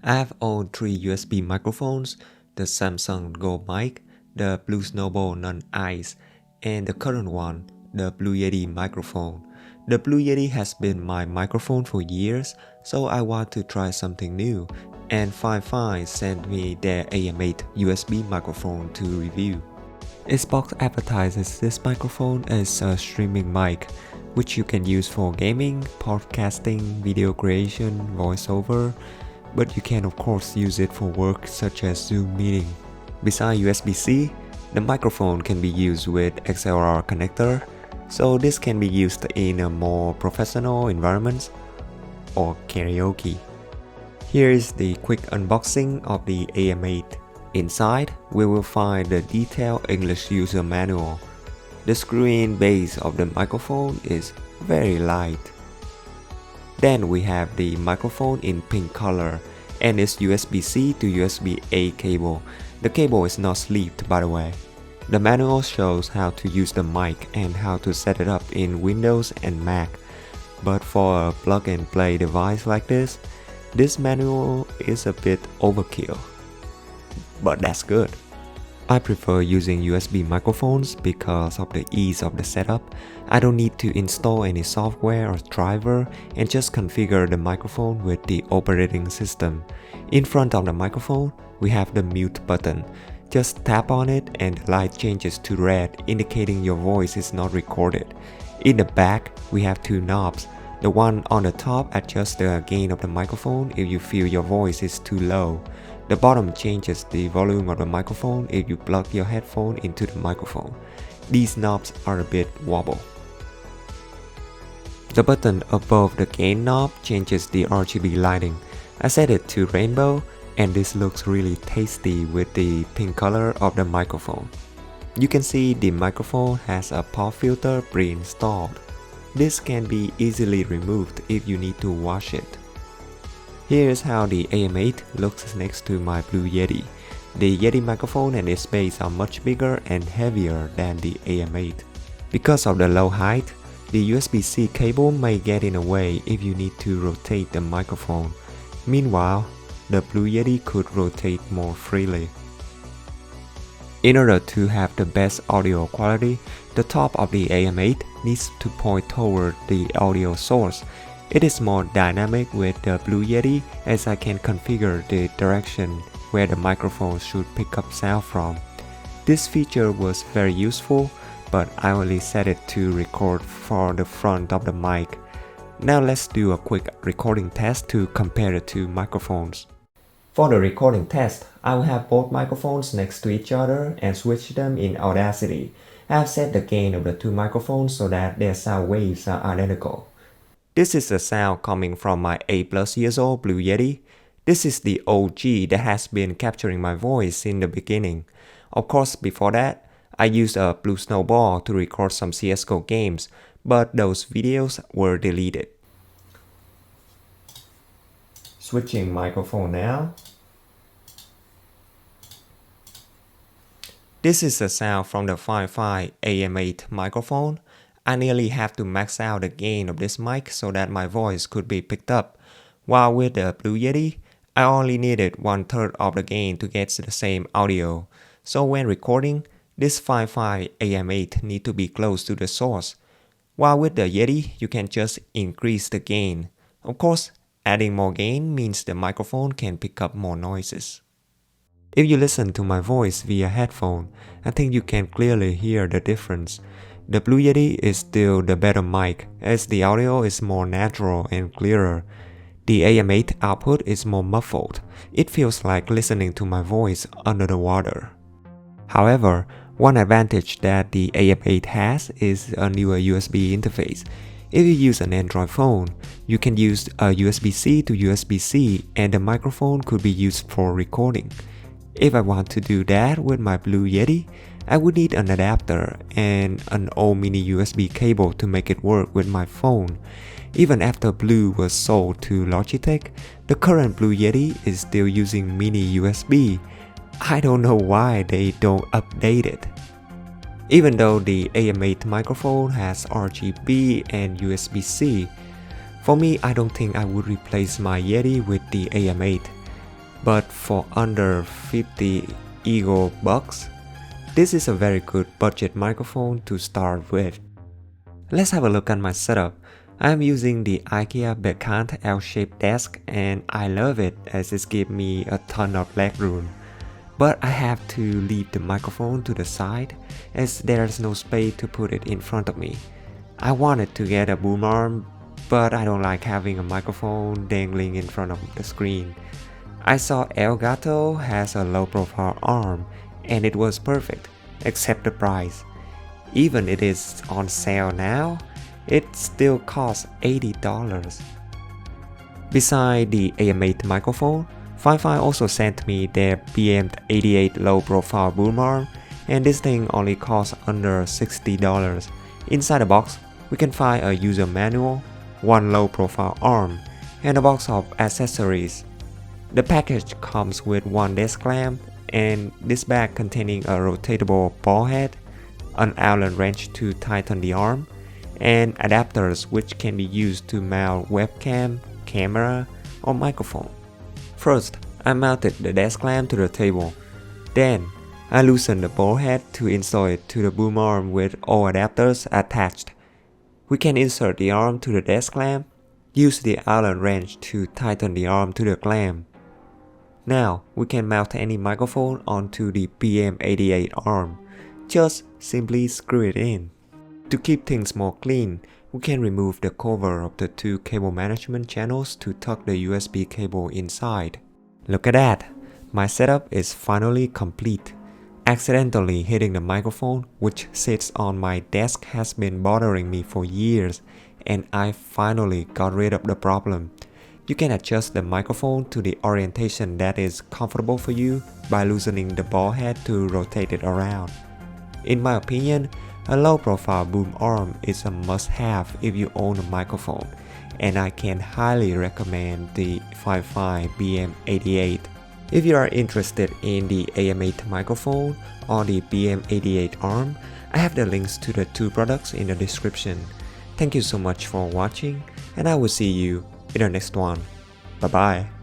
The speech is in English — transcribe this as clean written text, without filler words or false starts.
I have owned 3 USB microphones, the Samsung Go mic, the Blue Snowball Non-Ice, and the current one, the Blue Yeti microphone. The Blue Yeti has been my microphone for years, so I want to try something new, and FIFINE sent me their AM8 USB microphone to review. Its box advertises this microphone as a streaming mic, which you can use for gaming, podcasting, video creation, voiceover, but you can of course use it for work such as Zoom meeting. Besides USB-C, the microphone can be used with XLR connector, so this can be used in a more professional environments or karaoke. Here is the quick unboxing of the AM8. Inside, we will find the detailed English user manual. The screw-in base of the microphone is very light. Then we have the microphone in pink color and its USB-C to USB-A cable. The cable is not sleeved, by the way. The manual shows how to use the mic and how to set it up in Windows and Mac. But for a plug-and-play device like this manual is a bit overkill. But that's good. I prefer using USB microphones because of the ease of the setup. I don't need to install any software or driver and just configure the microphone with the operating system. In front of the microphone, we have the mute button. Just tap on it and the light changes to red, indicating your voice is not recorded. In the back, we have 2 knobs. The one on the top adjusts the gain of the microphone if you feel your voice is too low. The bottom changes the volume of the microphone if you plug your headphone into the microphone. These knobs are a bit wobble. The button above the gain knob changes the RGB lighting. I set it to rainbow, and this looks really tasty with the pink color of the microphone. You can see the microphone has a pop filter pre-installed. This can be easily removed if you need to wash it. Here's how the AM8 looks next to my Blue Yeti. The Yeti microphone and its base are much bigger and heavier than the AM8. Because of the low height, the USB-C cable may get in the way if you need to rotate the microphone. Meanwhile, the Blue Yeti could rotate more freely. In order to have the best audio quality, the top of the AM8 needs to point toward the audio source. It is more dynamic with the Blue Yeti as I can configure the direction where the microphone should pick up sound from. This feature was very useful, but I only set it to record for the front of the mic. Now let's do a quick recording test to compare the 2 microphones. For the recording test, I will have both microphones next to each other and switch them in Audacity. I have set the gain of the 2 microphones so that their sound waves are identical. This is the sound coming from my 8+ years old Blue Yeti. This is the OG that has been capturing my voice in the beginning. Of course, before that, I used a Blue Snowball to record some CSGO games, but those videos were deleted. Switching microphone now. This is the sound from the FiFINE AM8 microphone. I nearly have to max out the gain of this mic so that my voice could be picked up. While with the Blue Yeti, I only needed 1/3 of the gain to get the same audio. So when recording, this FiFINE AM8 need to be close to the source. While with the Yeti, you can just increase the gain. Of course, adding more gain means the microphone can pick up more noises. If you listen to my voice via headphone, I think you can clearly hear the difference. The Blue Yeti is still the better mic as the audio is more natural and clearer. The AM8 output is more muffled. It feels like listening to my voice under the water. However, one advantage that the AM8 has is a newer USB interface. If you use an Android phone, you can use a USB-C to USB-C and the microphone could be used for recording. If I want to do that with my Blue Yeti, I would need an adapter and an old mini USB cable to make it work with my phone. Even after Blue was sold to Logitech, the current Blue Yeti is still using mini USB. I don't know why they don't update it. Even though the AM8 microphone has RGB and USB-C, for me I don't think I would replace my Yeti with the AM8. but for under 50 Eagle bucks, this is a very good budget microphone to start with. Let's have a look at my setup. I am using the IKEA Bekant L-shaped desk and I love it as it gives me a ton of leg room. But I have to leave the microphone to the side as there is no space to put it in front of me. I wanted to get a boom arm, but I don't like having a microphone dangling in front of the screen. I saw Elgato has a low profile arm and it was perfect, except the price. Even it is on sale now, it still costs $80. Beside the AM8 microphone, FIFINE also sent me their BM88 low profile boom arm, and this thing only costs under $60. Inside the box, we can find a user manual, one low profile arm, and a box of accessories. The package comes with one desk lamp and this bag containing a rotatable ball head, an Allen wrench to tighten the arm, and adapters which can be used to mount webcam, camera, or microphone. First, I mounted the desk lamp to the table. Then, I loosened the ball head to install it to the boom arm with all adapters attached. We can insert the arm to the desk lamp, use the Allen wrench to tighten the arm to the clamp. Now, we can mount any microphone onto the BM88 arm. Just simply screw it in. To keep things more clean, we can remove the cover of the two cable management channels to tuck the USB cable inside. Look at that! My setup is finally complete. Accidentally hitting the microphone which sits on my desk has been bothering me for years, and I finally got rid of the problem. You can adjust the microphone to the orientation that is comfortable for you by loosening the ball head to rotate it around. In my opinion, a low profile boom arm is a must-have if you own a microphone, and I can highly recommend the FIFINE BM88. If you are interested in the AM8 microphone or the BM88 arm, I have the links to the two products in the description. Thank you so much for watching, and I will see you in the next one. Bye bye.